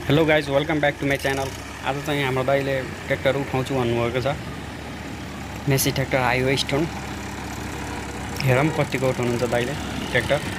Hello guys welcome back to my channel. आज चाहिँ हाम्रो दाइले ट्र्याक्टर उठाउँछु भन्नुभएको छ। मेसी ट्र्याक्टर हाइवे स्टोन हेरौँ कतिको उठाउनुहुन्छ दाइले ट्र्याक्टर।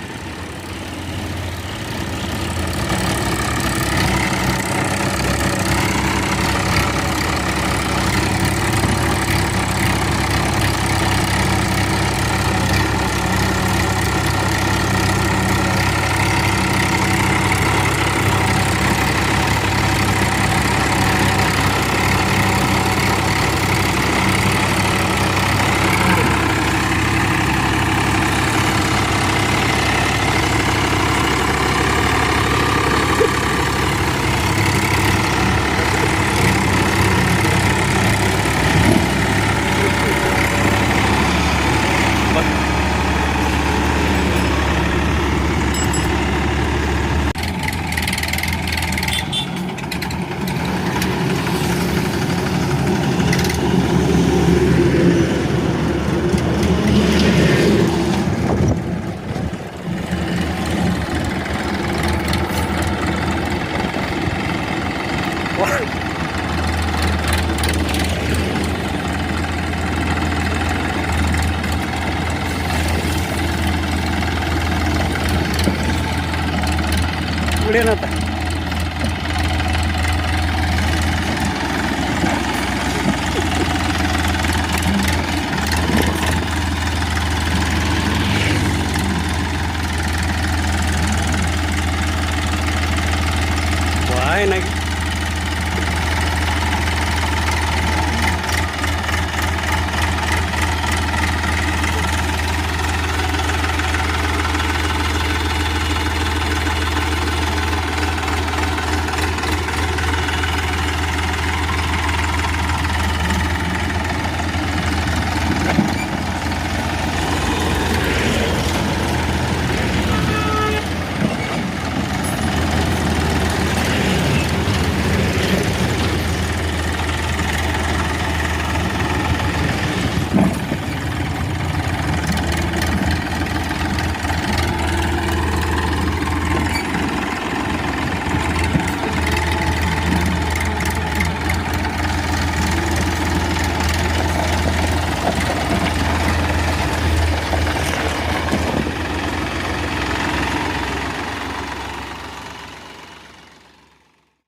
उडेन त भएन कि